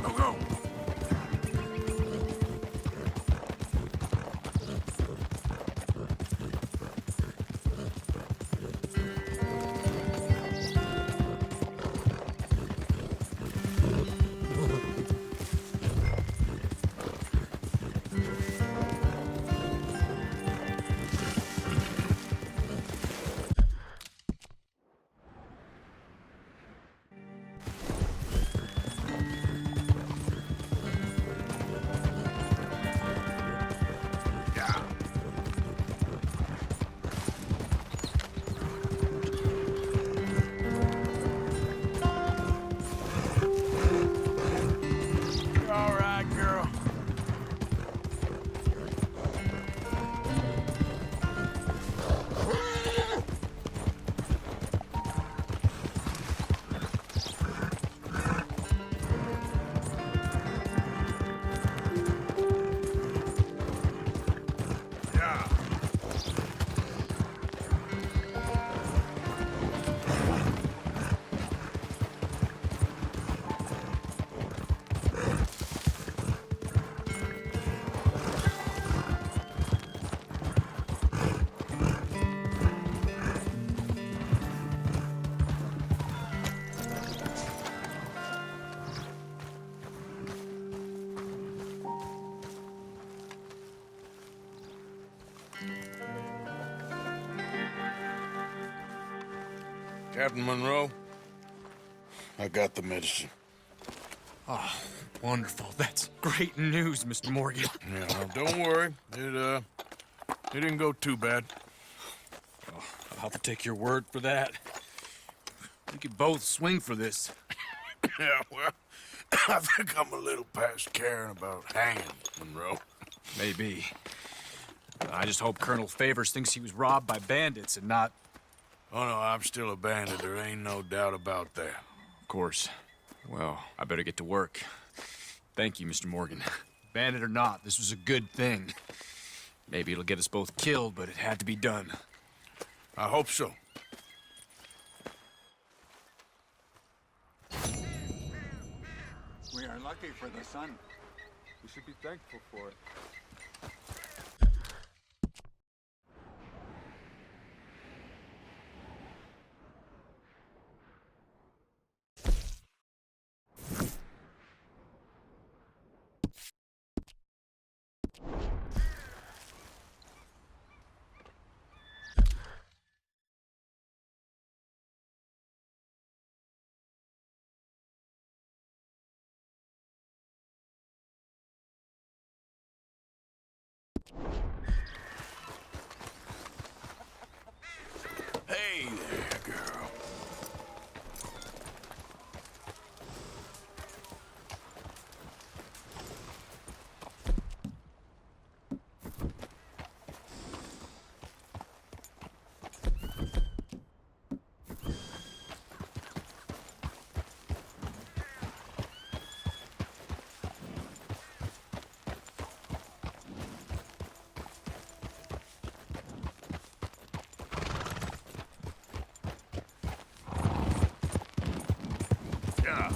Go, go! All right, girl. Yeah. Captain Monroe, I got the medicine. Oh, wonderful. That's great news, Mr. Morgan. Yeah, well, don't worry. It didn't go too bad. Oh, I'll take your word for that. We could both swing for this. Yeah, well, I think I'm a little past caring about hanging, Monroe. Maybe. I just hope Colonel Favors thinks he was robbed by bandits and not... Oh, no, I'm still a bandit. There ain't no doubt about that. Of course. Well, I better get to work. Thank you, Mr. Morgan. Bandit or not, this was a good thing. Maybe it'll get us both killed, but it had to be done. I hope so. We are lucky for the sun. We should be thankful for it. Hey there, girl. Yeah.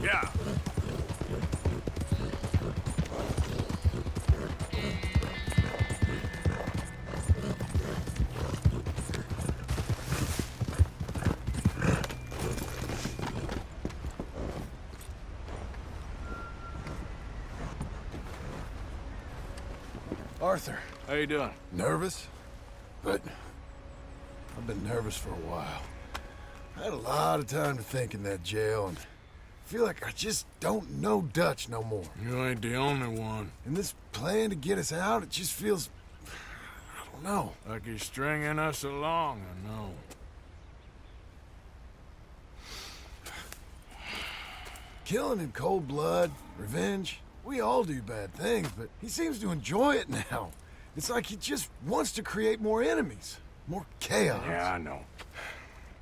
Yeah. Arthur, How you doing? nervous? But I've been nervous for a while. I had a lot of time to think in that jail, and I feel like I just don't know Dutch no more. You ain't the only one. And this plan to get us out, it just feels... I don't know. Like he's stringing us along, I know. Killing in cold blood, revenge. We all do bad things, but he seems to enjoy it now. It's like he just wants to create more enemies, more chaos. Yeah, I know.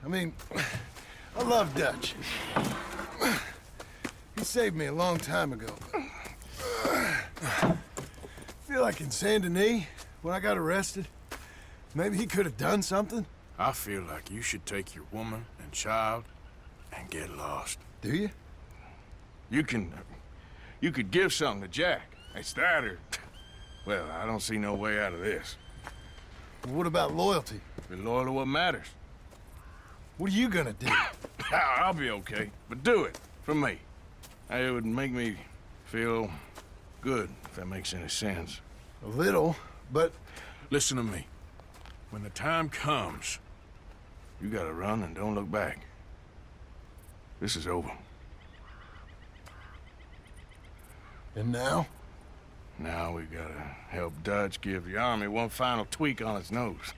I mean, I love Dutch. He saved me a long time ago. I feel like in Saint Denis, when I got arrested, maybe he could have done something. I feel like you should take your woman and child and get lost. Do you? You could give something to Jack. It's that or... Well, I don't see no way out of this. What about loyalty? Be loyal to what matters. What are you gonna do? I'll be okay, but do it, for me. It would make me feel good, if that makes any sense. A little, but... Listen to me. When the time comes, You gotta run and don't look back. This is over. And now? Now we gotta help Dutch give the army one final tweak on its nose.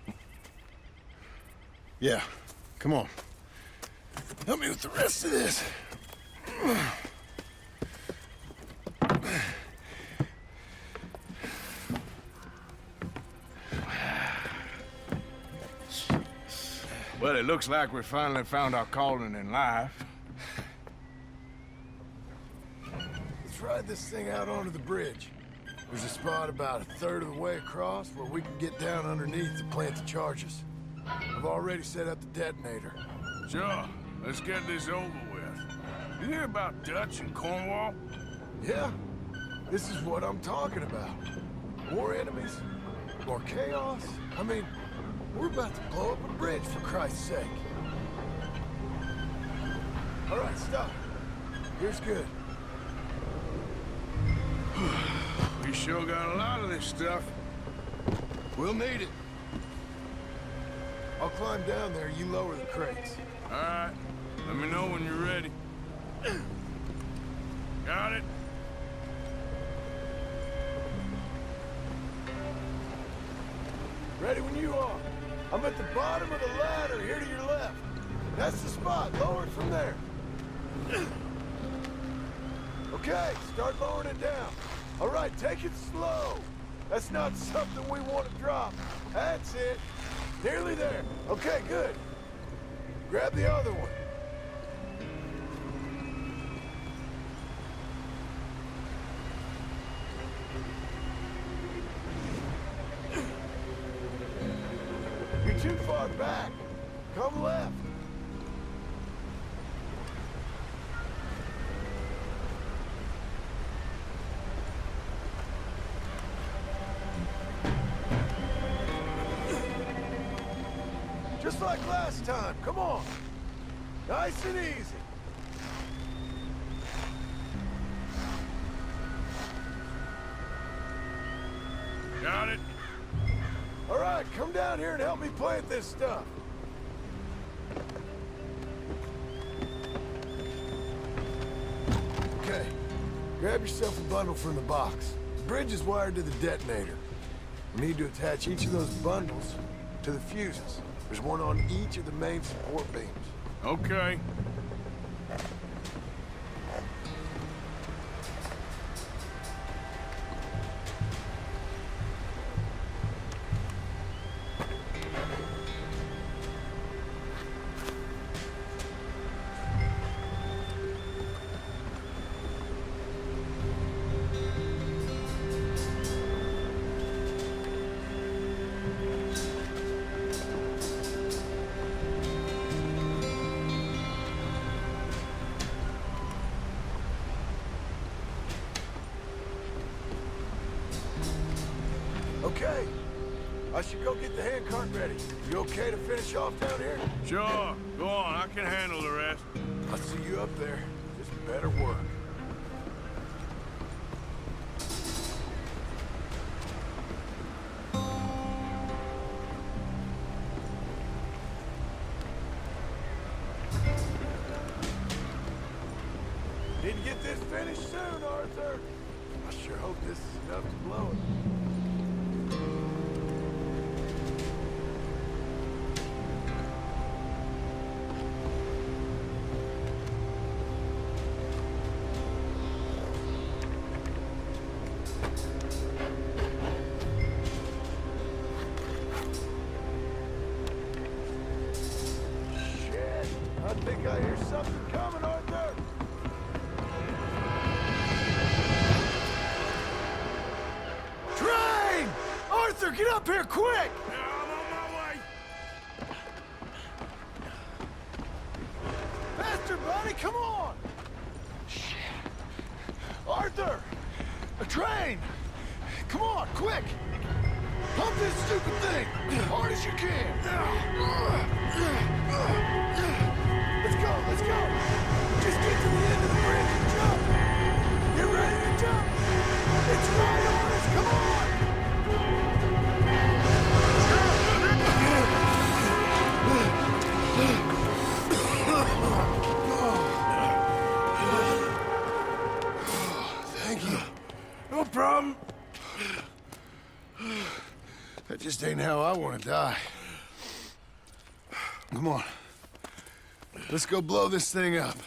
Yeah, come on. Help me with the rest of this. Well, it looks like we finally found our calling in life. Let's ride this thing out onto the bridge. There's a spot about a third of the way across where we can get down underneath to plant the charges. I've already set up the detonator. Sure, let's get this over with. You hear about Dutch and Cornwall? Yeah, this is what I'm talking about. More enemies, more chaos. I mean, we're about to blow up a bridge, for Christ's sake. All right, stop. Here's good. We sure got a lot of this stuff. We'll need it. I'll climb down there, you lower the crates. All right, let me know when you're ready. Got it? Ready when you are. I'm at the bottom of the ladder, here to your left. That's the spot, lower it from there. Okay, start lowering it down. All right, take it slow. That's not something we want to drop. That's it. Nearly there. Okay, good. Grab the other one. You're too far back. Come left. Just like last time, come on. Nice and easy. Got it? All right, come down here and help me plant this stuff. Okay, grab yourself a bundle from the box. The bridge is wired to the detonator. We need to attach each of those bundles to the fuses. There's one on each of the main support beams. Okay. Okay, I should go get the handcart ready. You okay to finish off down here? Sure. Go on, I can handle the rest. I'll see you up there. Just better work. Need to get this finished soon, Arthur. I sure hope this is enough to blow it. think I hear something coming, Arthur. Train! Arthur, get up here, quick! I'm on my way. Faster, buddy, come on! Shit. Arthur! A train! Come on, quick! Pump this stupid thing as hard as you can! Let's go! Just get to the end of the bridge and jump! Get ready to jump! It's right on us, come on! Thank you. No problem. That just ain't how I want to die. Come on. Let's go blow this thing up.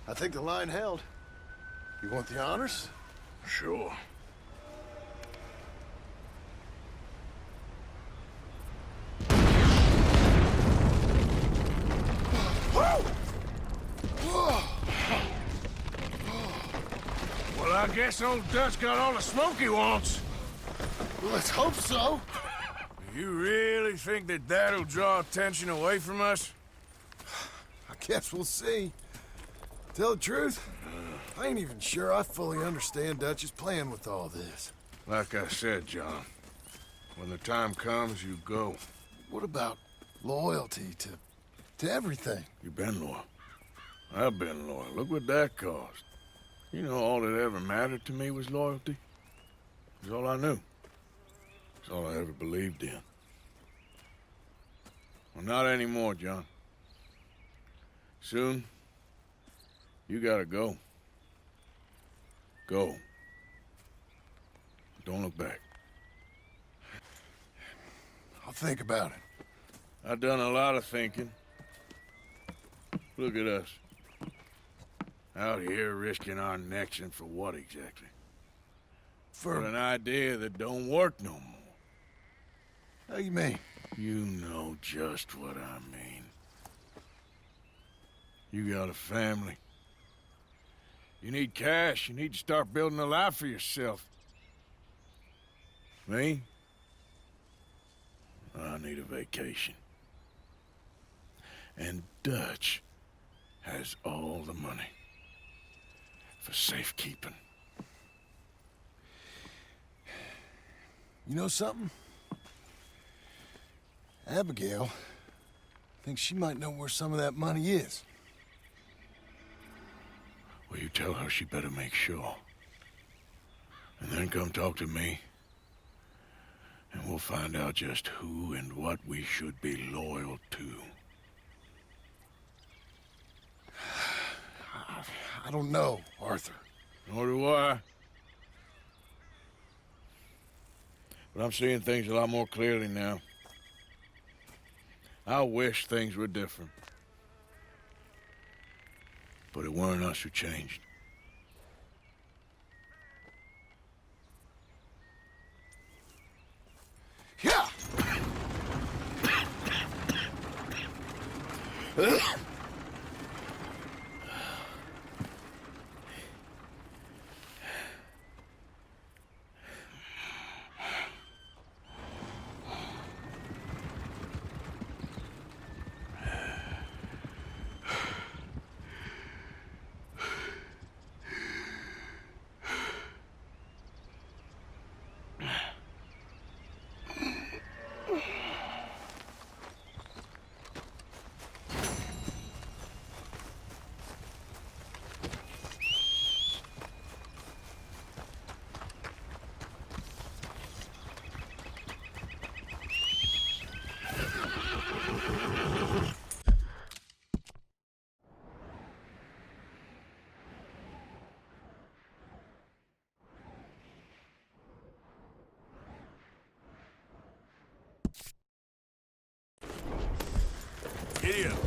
I think the line held. You want the honors? Sure. Well, I guess old Dutch got all the smoke he wants. Well, let's hope so. You really think that that'll draw attention away from us? I guess we'll see. Tell the truth, I ain't even sure I fully understand Dutch's plan with all this. Like I said, John, when the time comes, you go. What about loyalty to everything? You've been loyal. I've been loyal. Look what that cost. You know, all that ever mattered to me was loyalty. It's all I knew. It's all I ever believed in. Well, not anymore, John. Soon, you gotta go. Go. Don't look back. I'll think about it. I've done a lot of thinking. Look at us. Out here risking our necks, and for what exactly? For an idea that don't work no more. How you mean? You know just what I mean. You got a family. You need cash. You need to start building a life for yourself. Me? I need a vacation. And Dutch has all the money for safekeeping. You know something? Abigail thinks she might know where some of that money is. Well, you tell her she better make sure. And then come talk to me. And we'll find out just who and what we should be loyal to. I don't know, Arthur. Nor do I. But I'm seeing things a lot more clearly now. I wish things were different. But it weren't us who changed. Yeah! Giddy up.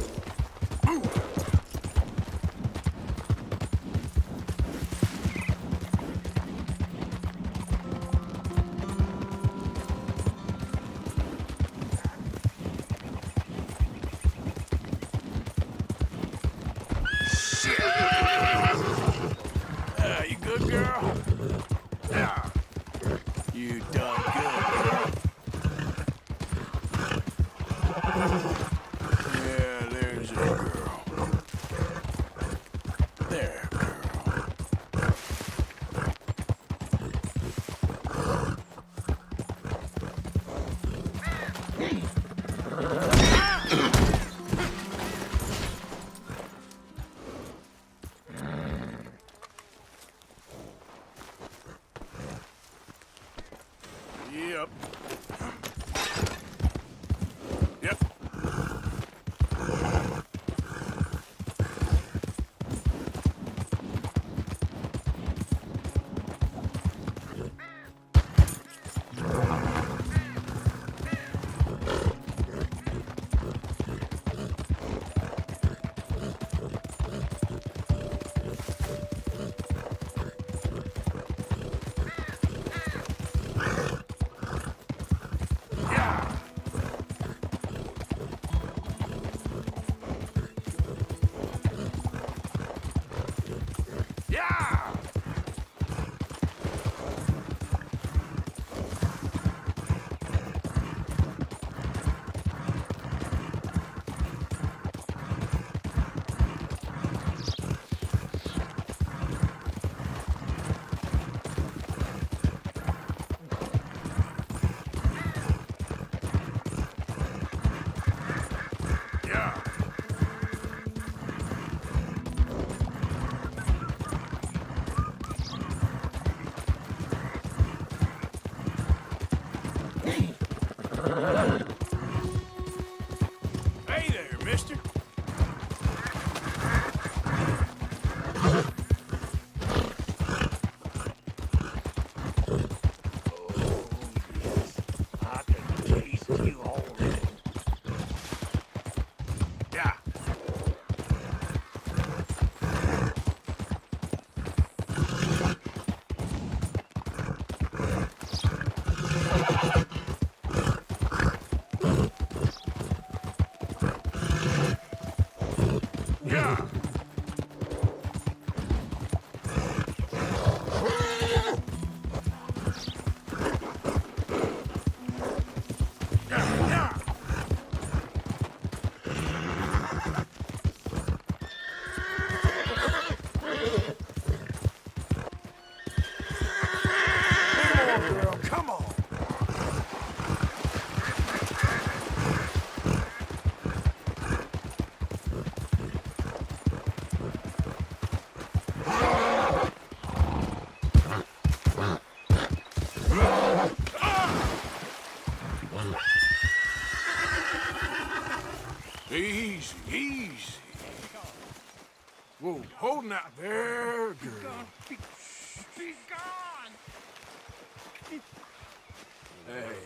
You done good. Yeah, there's a girl. There, girl. Yep. Yep. Yeah! Yeah. Hey there, mister. I can taste you already. Yeah. Yeah. Yeah. Come on, girl. Come on. Easy, easy. Whoa, holding out there, girl. Be gone! Hey,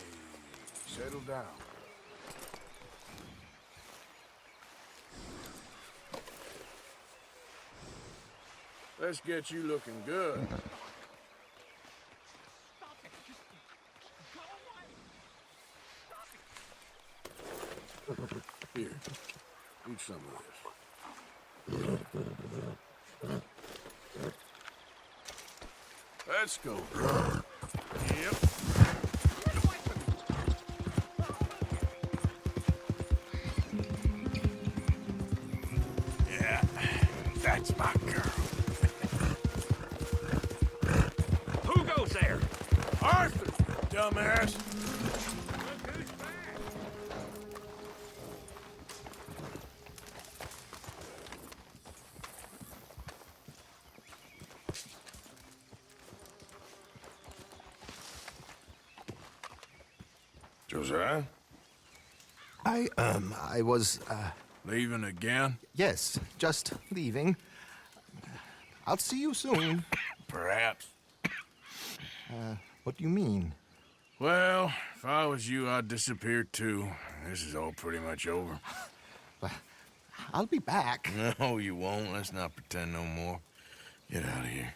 settle down. Let's get you looking good. Stop it! Just go away! Here, eat some of this. Let's go, girl. Yep. Get away from me! Yeah, that's my girl. Who goes there? Arthur, dumbass. Look who's back! Josiah, I was, leaving again? yes, just leaving. I'll see you soon. Perhaps. What do you mean? Well, if I was you, I'd disappear too. This is all pretty much over. I'll be back. No, you won't. Let's not pretend no more. Get out of here.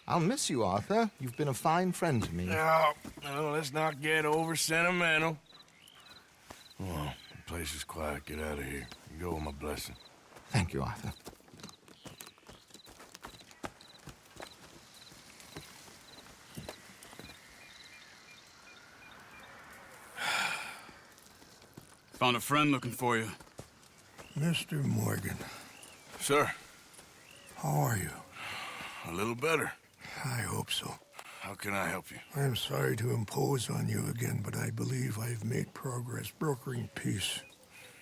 I'll miss you, Arthur. You've been a fine friend to me. No, no, let's not get over sentimental. Well, the place is quiet. Get out of here. You go with my blessing. Thank you, Arthur. Found a friend looking for you. Mr. Morgan, Sir, how are you? a little better. I hope so. How can I help you? I'm sorry to impose on you again, but I believe I've made progress brokering peace.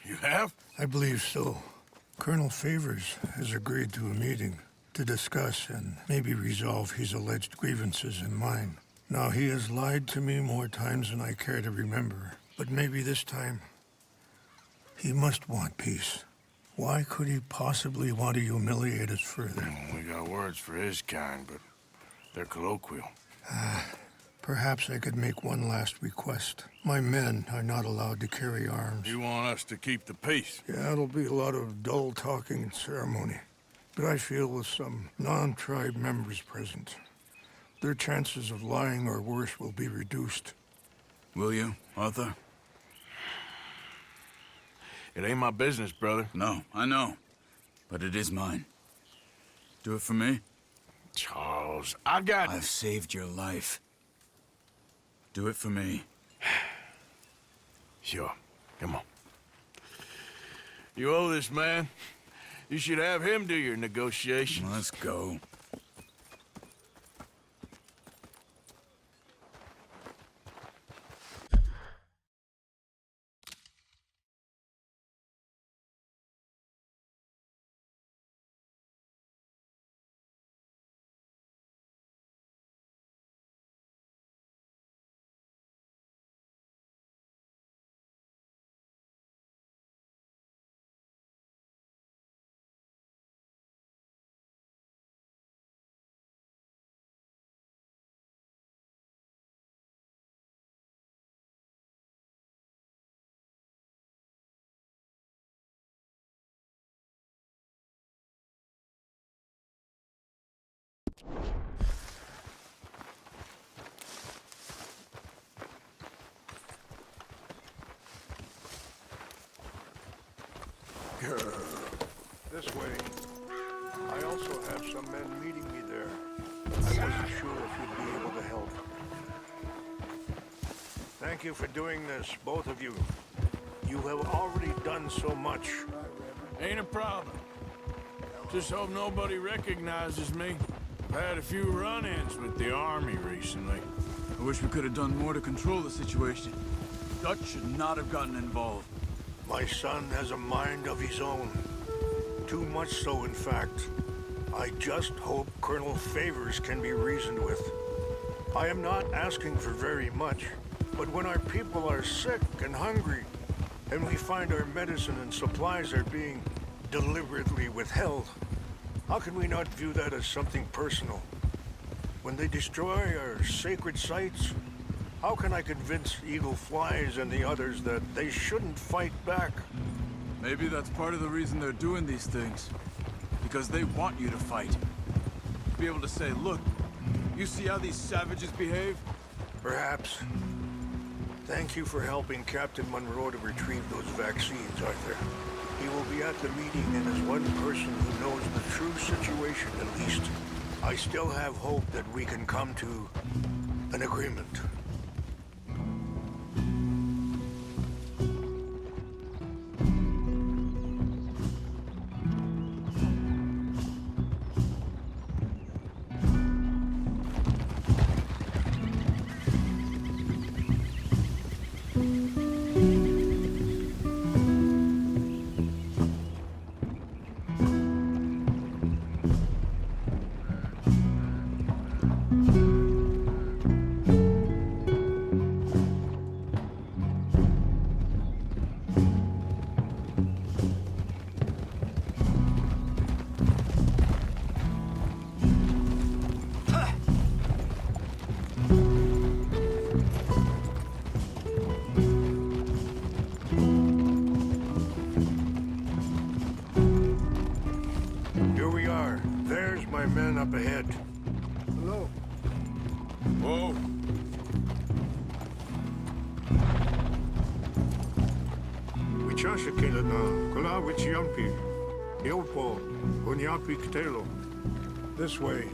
You have? I believe so. Colonel Favors has agreed to a meeting to discuss and maybe resolve his alleged grievances and mine. Now, he has lied to me more times than I care to remember, but maybe this time he must want peace. Why could he possibly want to humiliate us further? We got words for his kind, but they're colloquial. Perhaps I could make one last request. My men are not allowed to carry arms. You want us to keep the peace? Yeah, it'll be a lot of dull talking and ceremony. But I feel with some non-tribe members present, their chances of lying or worse will be reduced. Will you, Arthur? It ain't my business, brother. No, I know. But it is mine. Do it for me? Charles, I got... I've saved your life. Do it for me. Sure. Come on. You owe this man. You should have him do your negotiations. Let's go. This way. I also have some men meeting me there. I wasn't sure if you'd be able to help. Thank you for doing this, both of you. You have already done so much. Ain't a problem. Just hope nobody recognizes me. I've had a few run-ins with the army recently. I wish we could have done more to control the situation. Dutch should not have gotten involved. My son has a mind of his own. Too much so, in fact. I just hope Colonel Favors can be reasoned with. I am not asking for very much, but when our people are sick and hungry, and we find our medicine and supplies are being deliberately withheld, how can we not view that as something personal? When they destroy our sacred sites, how can I convince Eagle Flies and the others that they shouldn't fight back? Maybe that's part of the reason they're doing these things. Because they want you to fight. Be able to say, look, you see how these savages behave? Perhaps. Thank you for helping Captain Monroe to retrieve those vaccines, Arthur. He will be at the meeting, and as one person who knows the true situation at least, I still have hope that we can come to an agreement. Here we are. There's my men up ahead. Hello. Whoa. Wichashakila na kula wichiampi. Yopo, unyapi ktelo. This way.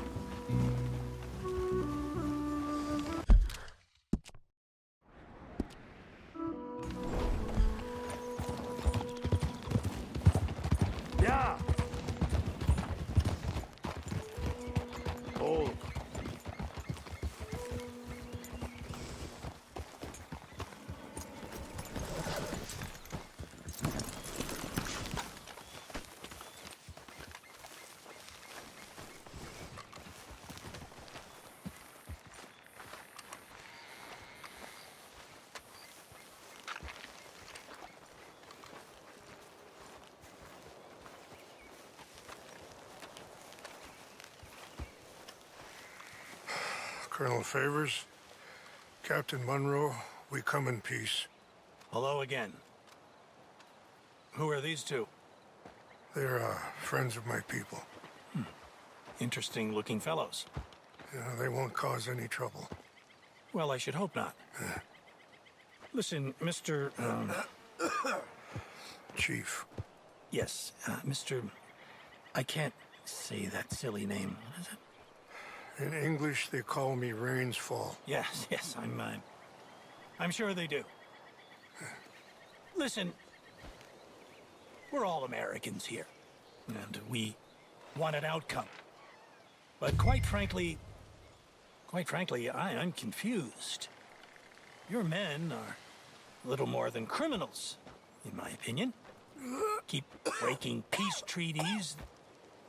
Colonel Favors, Captain Monroe, we come in peace. Hello again. Who are these two? They're friends of my people. Interesting looking fellows. Yeah, they won't cause any trouble. Well, I should hope not. Listen, Mr. Chief. Yes, Mr. I can't say that silly name. What is it? In English, they call me Rains Fall. Yes, I'm sure they do. Listen, we're all Americans here, and we want an outcome. But quite frankly, I'm confused. Your men are a little more than criminals, in my opinion. Keep breaking peace treaties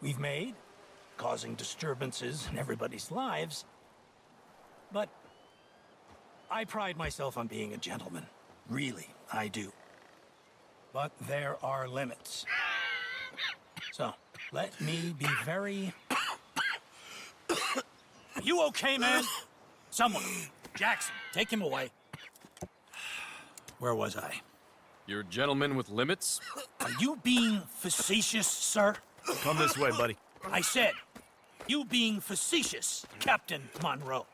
we've made, causing disturbances in everybody's lives. But I pride myself on being a gentleman. Really, I do. But there are limits. So, let me be very... Are you okay, man? Someone. Jackson, take him away. Where was I? You're a gentleman with limits? Are you being facetious, sir? Come this way, buddy. I said, you being facetious, Captain Monroe.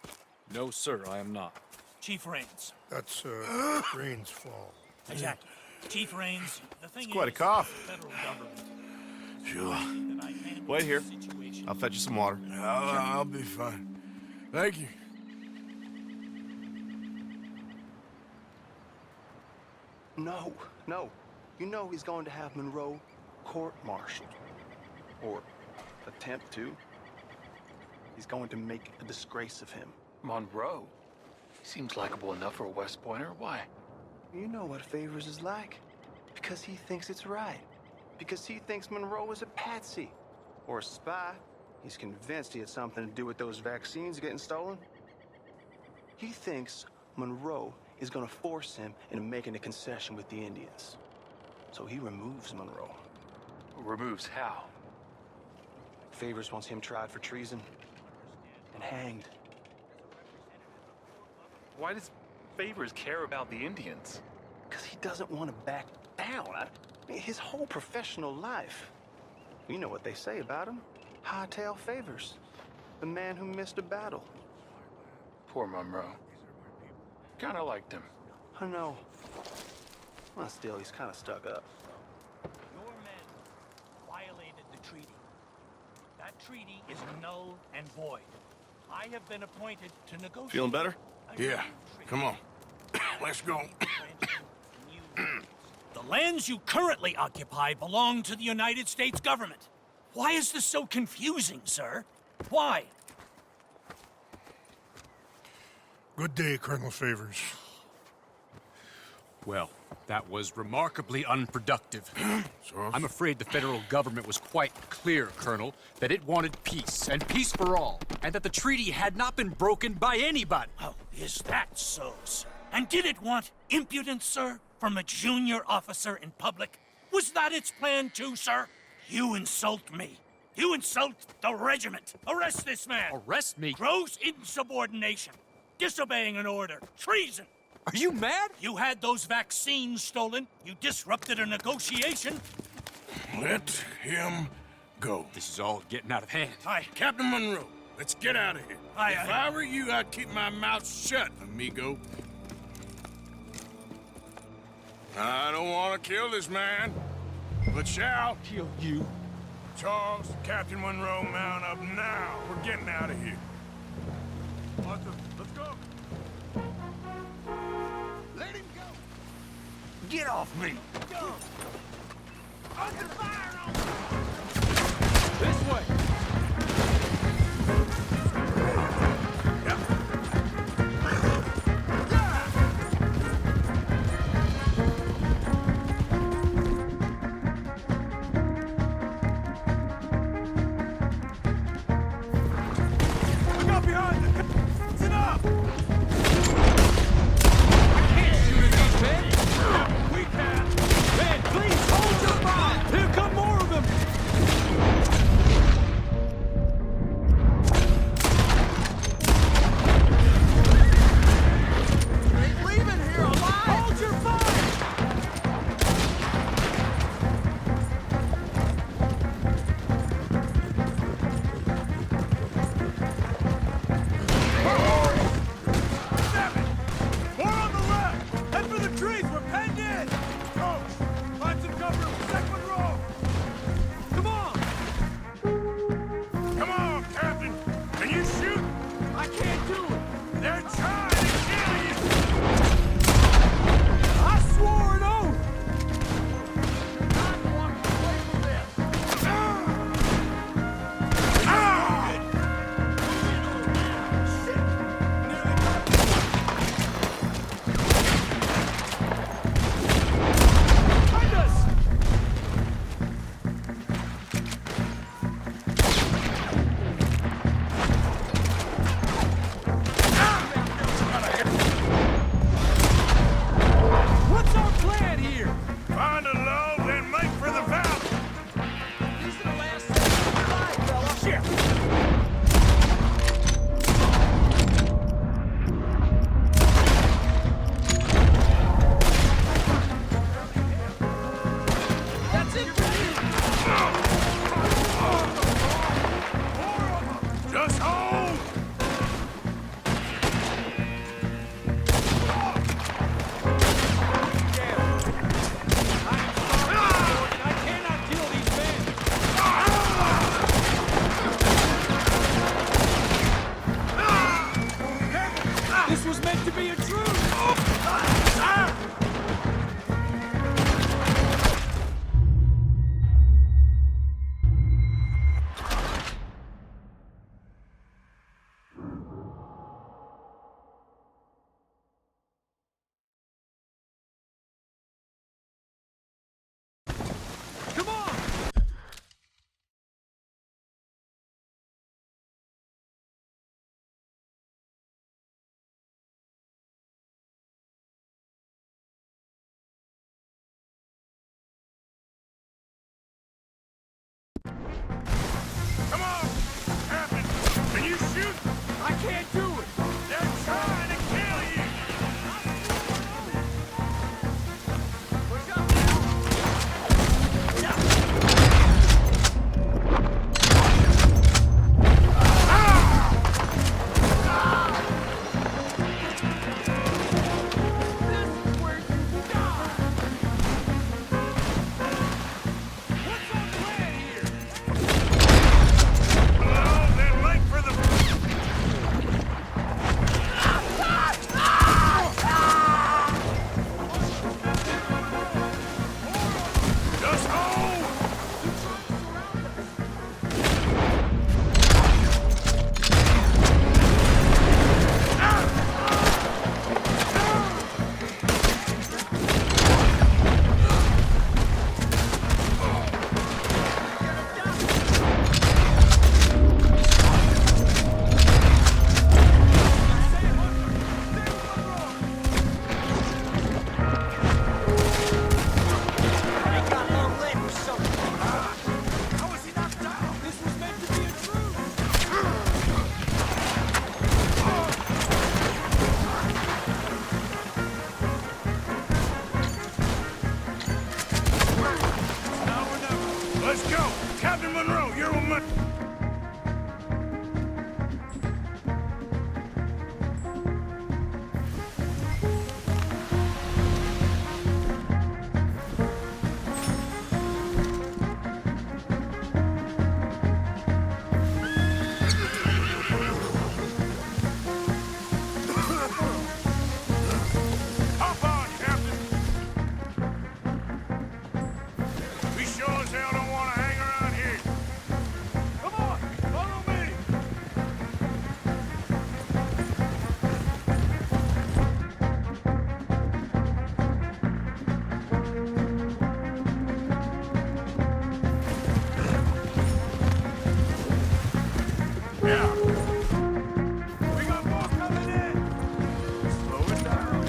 No, sir, I am not. Chief Rains. That's Rains Fall. Exactly. Chief Rains, the thing Quite a is, cough. the federal government. Sure. that I handle Wait here. the situation. I'll fetch you some water. I'll be fine. Thank you. No. You know he's going to have Monroe court-martialed. Or attempt to. He's going to make a disgrace of him. Monroe? He seems likable enough for a West Pointer. Why? You know what Favors is like. Because he thinks it's right. Because he thinks Monroe is a patsy. Or a spy. He's convinced he had something to do with those vaccines getting stolen. He thinks Monroe is going to force him into making a concession with the Indians. So he removes Monroe. Removes how? Favors wants him tried for treason and hanged. Why does Favors care about the Indians? Because he doesn't want to back down. His whole professional life. You know what they say about him. Hightail Favors. The man who missed a battle. Poor Monroe. Kinda liked him. I know. Well, still, he's kind of stuck up. Your men violated the treaty. That treaty is null and void. I have been appointed to negotiate. Feeling better? a Yeah, treaty. come on. Let's go. The lands you currently occupy belong to the United States government. Why is this so confusing, sir? Why? Good day, Colonel Favors. Well, that was remarkably unproductive. So? I'm afraid the federal government was quite clear, Colonel, that it wanted peace, and peace for all, and that the treaty had not been broken by anybody. Oh, is that so, sir? And did it want impudence, sir, from a junior officer in public? Was that its plan too, sir? You insult me. You insult the regiment. Arrest this man. Arrest me? Gross insubordination. Disobeying an order. Treason. Are you mad? You had those vaccines stolen. You disrupted a negotiation. Let him go. This is all getting out of hand. Captain Monroe, let's get out of here. If I were you, I'd keep my mouth shut, amigo. I don't want to kill this man, but shall Kill you. Charles, Captain Monroe, mount up now. We're getting out of here. Arthur, let's go. Let him go! Get off me! Go! Under fire on This way. Look out behind you! Listen up! Can't shoot at these men. We can. Man, please hold your fire. Here come more of them. meant to be a truth! Come on! Come on! Captain! Can you shoot? I can't do it! They're trying to kill you! Push up now! This is where you die! What's our plan here? Well, then make for the... Just hold! They got long leg or something. How was he knocked down? This was meant to be a truth. Let's go! Captain Monroe, you're with me! Hop on, Captain! We sure as hell don't want to hang around here. Come on, follow me! Yeah. We got more coming in. Slow it down.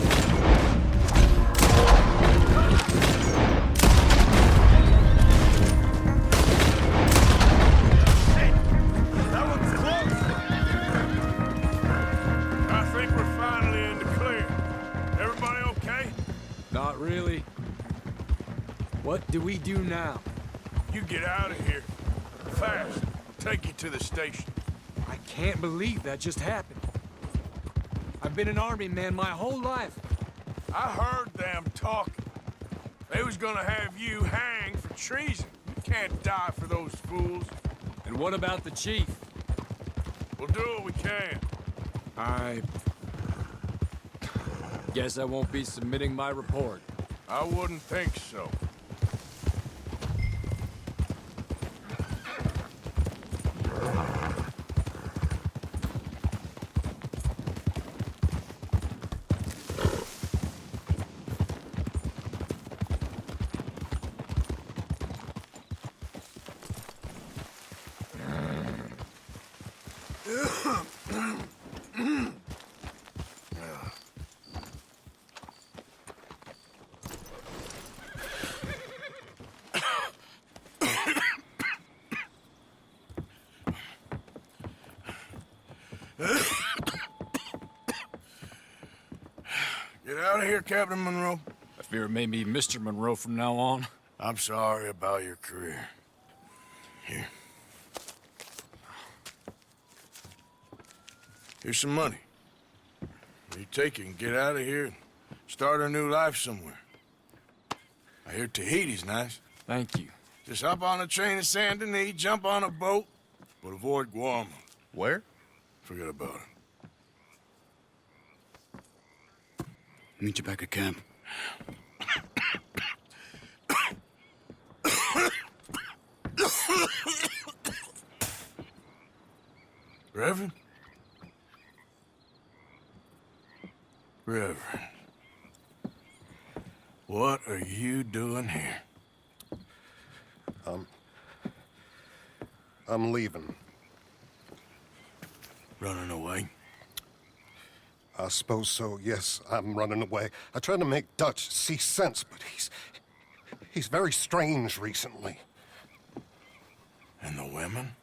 That one's close. I think we're finally in the clear. Everybody okay? Not really. What do we do now? You get out of here. Fast. I'll take you to the station. I can't believe that just happened. I've been an army man my whole life. I heard them talking. They was gonna have you hanged for treason. You can't die for those fools. And what about the chief? We'll do what we can. I guess I won't be submitting my report. I wouldn't think so. Get out of here, Captain Monroe. I fear it may be Mr. Monroe from now on. I'm sorry about your career. Here. Here's some money. You take it and get out of here and start a new life somewhere. I hear Tahiti's nice. Thank you. Just hop on a train to Saint Denis, jump on a boat, but avoid Guam. Where? Forget about it. Meet you back at camp. Reverend? Reverend. What are you doing here? I'm leaving. Running away? I suppose so, yes, I'm running away. I tried to make Dutch see sense, but he's very strange recently. And the women?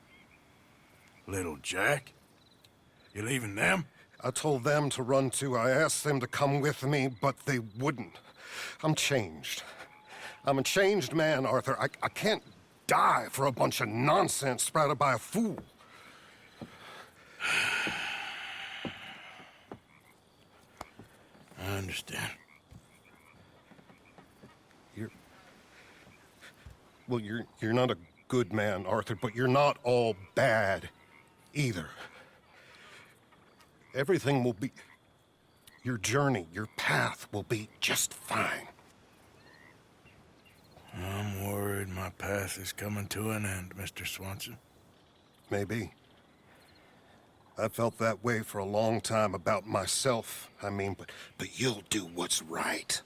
Little Jack? You leaving them? I told them to run too. I asked them to come with me, but they wouldn't. I'm changed. I'm a changed man, Arthur. I can't die for a bunch of nonsense sprouted by a fool. I understand. You're not a good man, Arthur, but you're not all bad either. Everything will be... Your journey, your path will be just fine. I'm worried my path is coming to an end, Mr. Swanson. Maybe. I felt that way for a long time about myself, I mean, but you'll do what's right.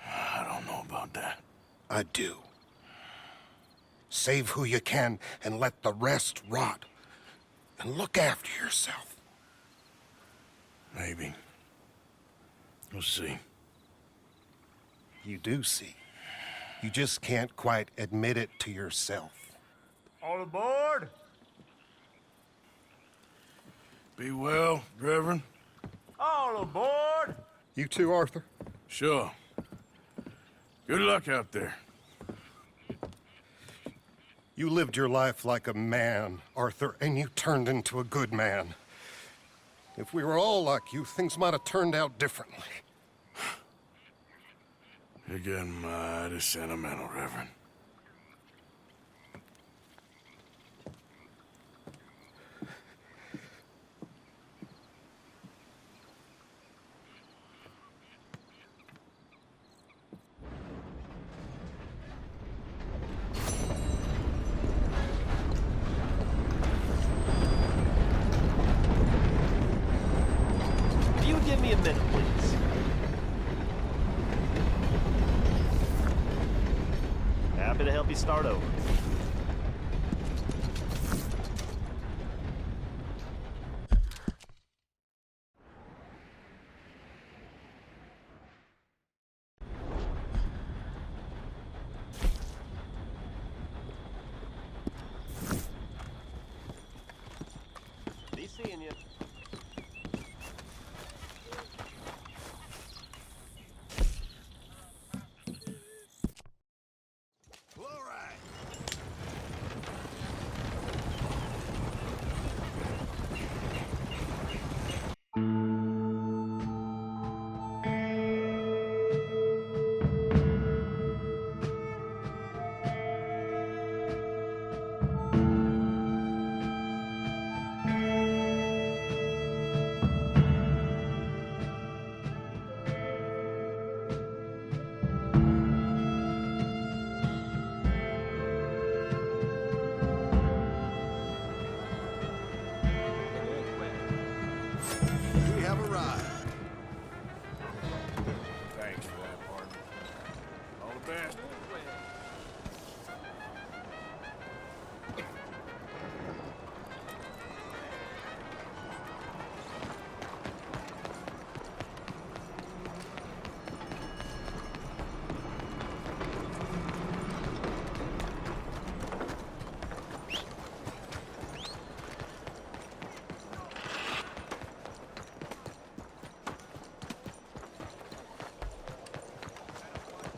I don't know about that. I do. Save who you can and let the rest rot. And look after yourself. Maybe. We'll see. You do see. You just can't quite admit it to yourself. All aboard! Be well, Reverend. All aboard! You too, Arthur? Sure. Good luck out there. You lived your life like a man, Arthur, and you turned into a good man. If we were all like you, things might have turned out differently. You're getting mighty sentimental, Reverend. If you would give me a minute, please. Happy to help you start over. Be seeing you. We have arrived. Thanks for that, partner. All the best.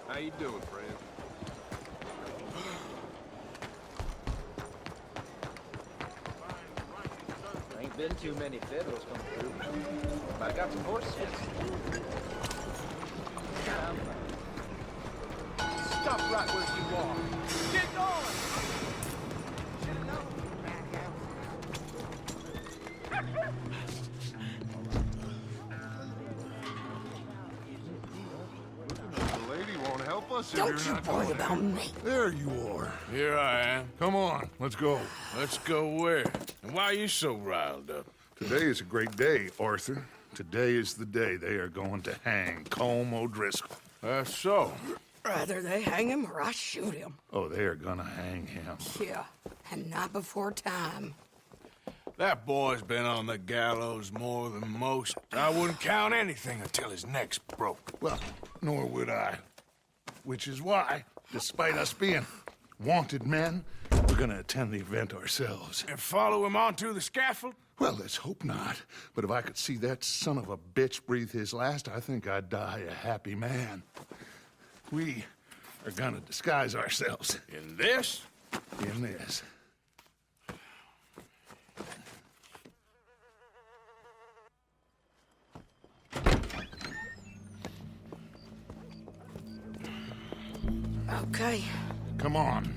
How you doing, friend? Ain't been too many Federals come through. But I got some horses. Stop right where you are. Get going! us if Don't you're you not worry going about me. There you are. Here I am. Come on, let's go. Let's go where? And why are you so riled up? Today is a great day, Arthur. Today is the day they are going to hang Colm O'Driscoll. That's so. Rather they hang him or I shoot him. Oh, they are gonna hang him. Yeah, and not before time. That boy's been on the gallows more than most. I wouldn't count anything until his neck's broke. Well, nor would I. Which is why, despite us being wanted men, we're gonna attend the event ourselves. And follow him onto the scaffold? Well, let's hope not. But if I could see that son of a bitch breathe his last, I think I'd die a happy man. We are gonna disguise ourselves. In this? In this. Okay. Come on.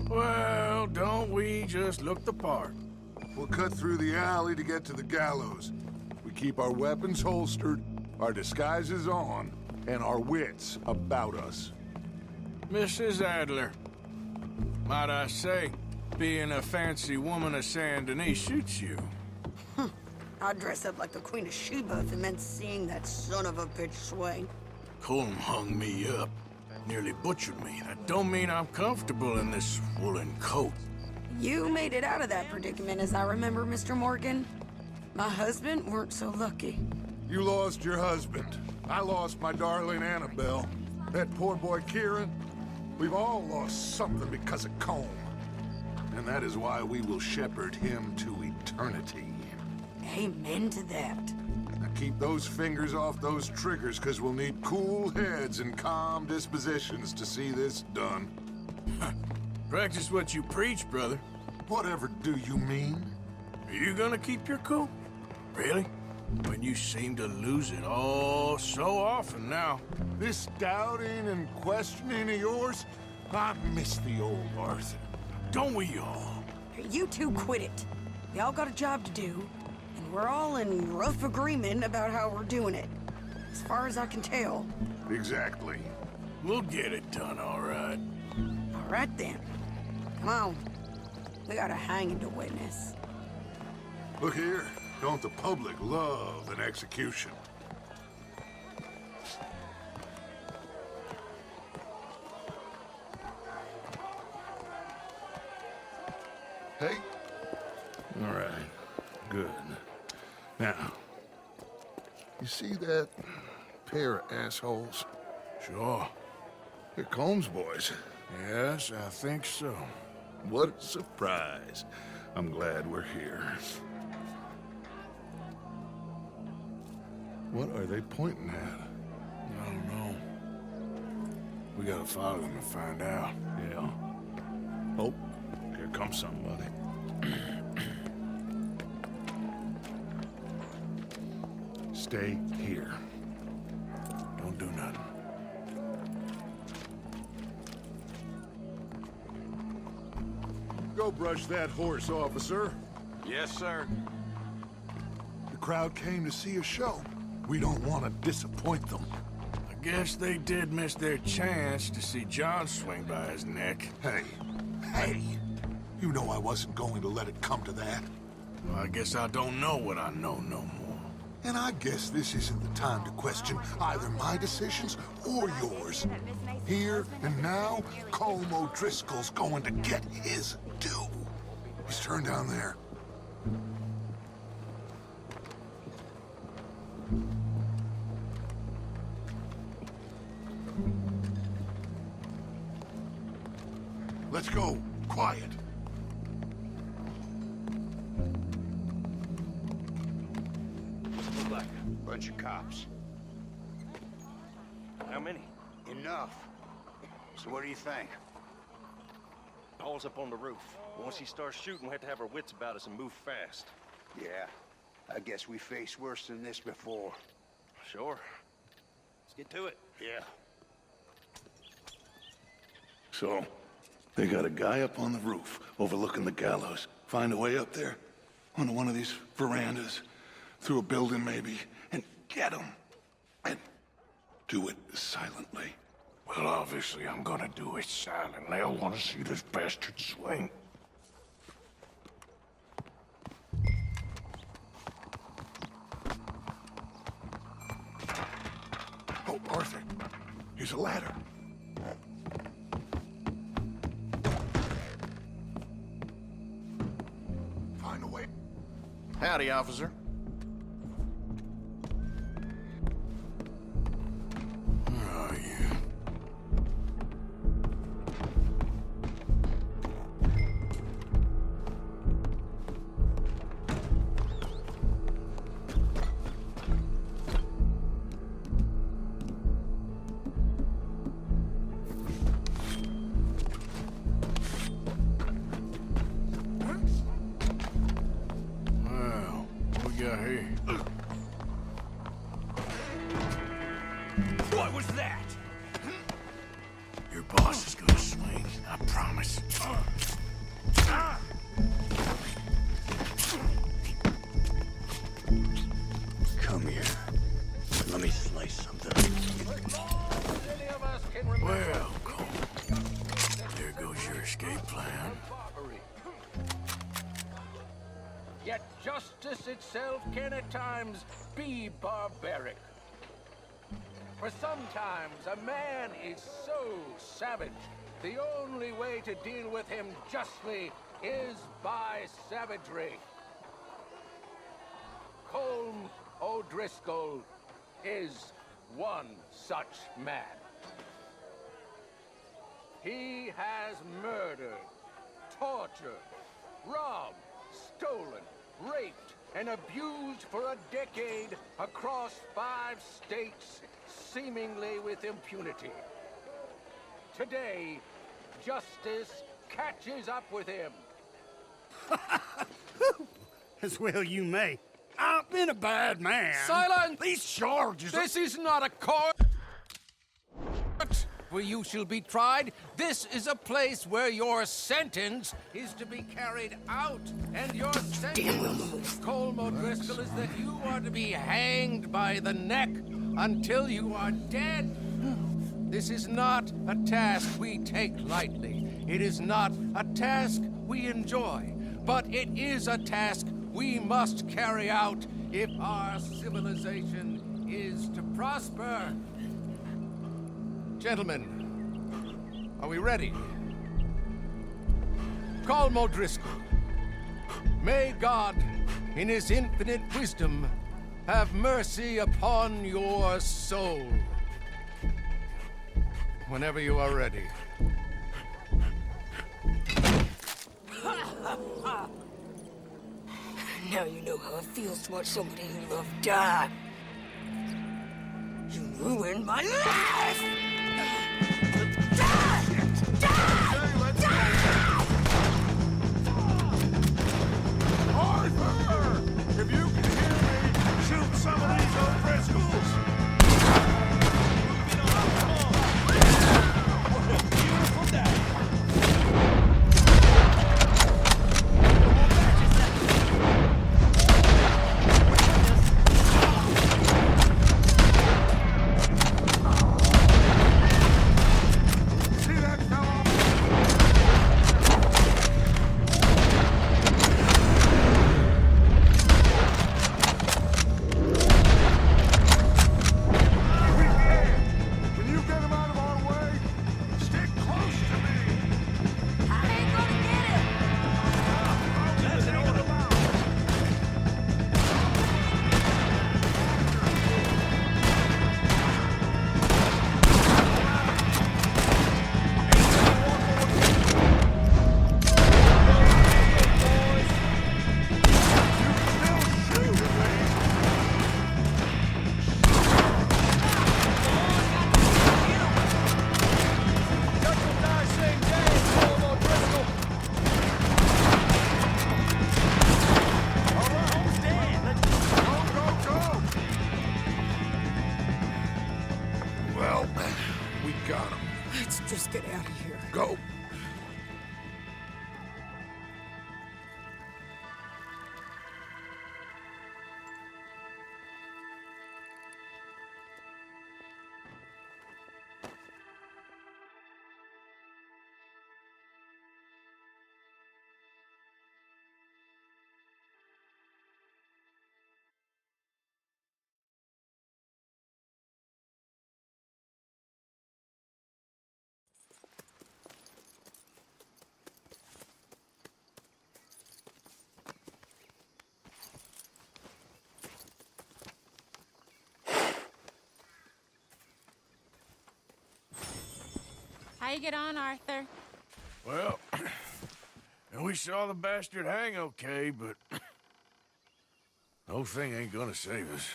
Well, don't we just look the part? We'll cut through the alley to get to the gallows. We keep our weapons holstered, our disguises on, and our wits about us. Mrs. Adler, might I say, being a fancy woman of Saint Denis suits you. I'd dress up like the Queen of Sheba if it meant seeing that son of a bitch swing. Colm hung me up, nearly butchered me. That don't mean I'm comfortable in this woolen coat. You made it out of that predicament, as I remember, Mr. Morgan. My husband weren't so lucky. You lost your husband. I lost my darling Annabelle. That poor boy Kieran. We've all lost something because of Colm. And that is why we will shepherd him to eternity. Amen to that. Now keep those fingers off those triggers, because we'll need cool heads and calm dispositions to see this done. Practice what you preach, brother. Whatever do you mean? Are you gonna keep your cool? Really? When you seem to lose it all so often now. This doubting and questioning of yours, I miss the old Arthur. Don't we all? You two quit it. Y'all got a job to do, and we're all in rough agreement about how we're doing it. As far as I can tell. Exactly. We'll get it done, all right. All right, then. Come on. We got a hanging to witness. Look here. Don't the public love an execution? Hey? All right. Good. Now, you see that pair of assholes? Sure. They're Colm's boys. Yes, I think so. What a surprise. I'm glad we're here. What are they pointing at? I don't know. We gotta follow them and find out. Yeah. Oh, here comes somebody. Stay here. Don't do nothing. Go brush that horse, officer. Yes, sir. The crowd came to see a show. We don't want to disappoint them. I guess they did miss their chance to see John swing by his neck. Hey, you know I wasn't going to let it come to that. Well, I guess I don't know what I know no more. And I guess this isn't the time to question either my decisions or yours. Here and now, Colm O'Driscoll's going to get his due. He's turned down there. Let's go. Quiet. Look like a bunch of cops. How many? Enough. So what do you think? Paul's up on the roof. Once he starts shooting, we have to have our wits about us and move fast. Yeah, I guess we faced worse than this before. Sure. Let's get to it. Yeah. So, they got a guy up on the roof overlooking the gallows. Find a way up there onto one of these verandas. through a building maybe, and get them. And do it silently. Well, obviously I'm gonna do it silently. I want to see this bastard swing. Oh, Arthur, here's a ladder. Find a way. Howdy, officer. Where are you? Well, what we got here? What was that? Your boss is gonna swing, I promise. Come here. Let me slice something. Well, Cole, there goes your escape plan. Yet justice itself can at times be barbaric. For sometimes a man is so savage, the only way to deal with him justly is by savagery. Colm O'Driscoll is one such man. He has murdered, tortured, robbed, stolen, raped, and abused for a decade across 5 states, seemingly with impunity. Today, justice catches up with him. As well you may. I've been a bad man. Silence! These charges... This is not a court where you shall be tried. This is a place where your sentence is to be carried out. And your sentence, Colm O'Driscoll, is that you are to be hanged by the neck until you are dead. This is not a task we take lightly. It is not a task we enjoy. But it is a task we must carry out if our civilization is to prosper. Gentlemen, are we ready? Colm O'Driscoll, may God, in his infinite wisdom, have mercy upon your soul. Whenever you are ready. Now you know how it feels to watch somebody you love die. You ruined my life! Arthur! If you can hear me, shoot some of these O'Driscolls! How you get on, Arthur? Well, and we saw the bastard hang okay, but the whole thing ain't gonna save us.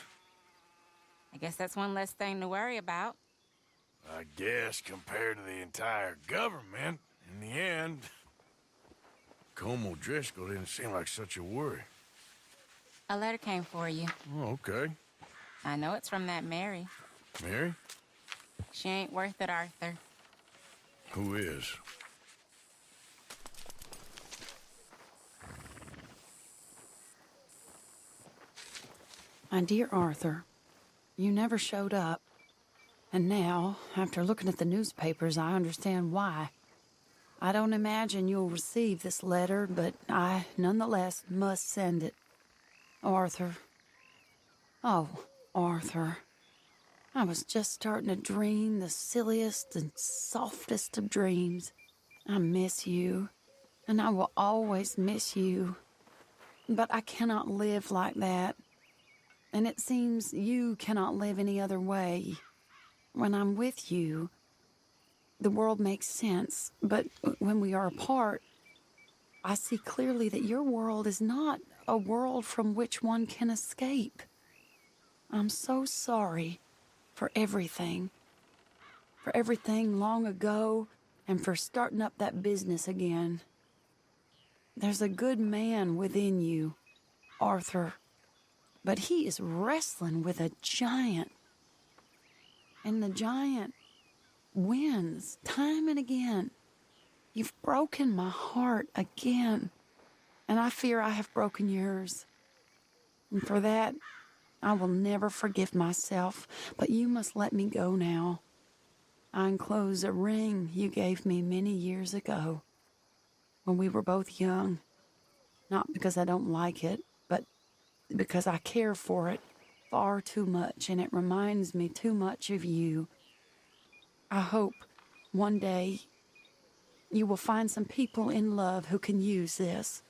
I guess that's one less thing to worry about. I guess compared to the entire government, in the end, Colm O'Driscoll didn't seem like such a worry. A letter came for you. Oh, okay. I know it's from that Mary. Mary? She ain't worth it, Arthur. Who is? My dear Arthur, you never showed up. And now, after looking at the newspapers, I understand why. I don't imagine you'll receive this letter, but I, nonetheless, must send it. Arthur. Oh, Arthur. I was just starting to dream the silliest and softest of dreams. I miss you, and I will always miss you. But I cannot live like that. And it seems you cannot live any other way. When I'm with you, the world makes sense. But when we are apart, I see clearly that your world is not a world from which one can escape. I'm so sorry for everything. For everything long ago, and for starting up that business again. There's a good man within you, Arthur. But he is wrestling with a giant. And the giant wins time and again. You've broken my heart again. And I fear I have broken yours. And for that, I will never forgive myself. But you must let me go now. I enclose a ring you gave me many years ago, when we were both young. Not because I don't like it, but because I care for it far too much, and it reminds me too much of you. I hope one day you will find some people in love who can use this,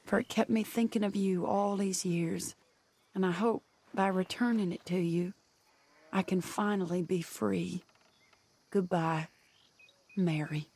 for it kept me thinking of you all these years, and I hope by returning it to you, I can finally be free. Goodbye, Mary.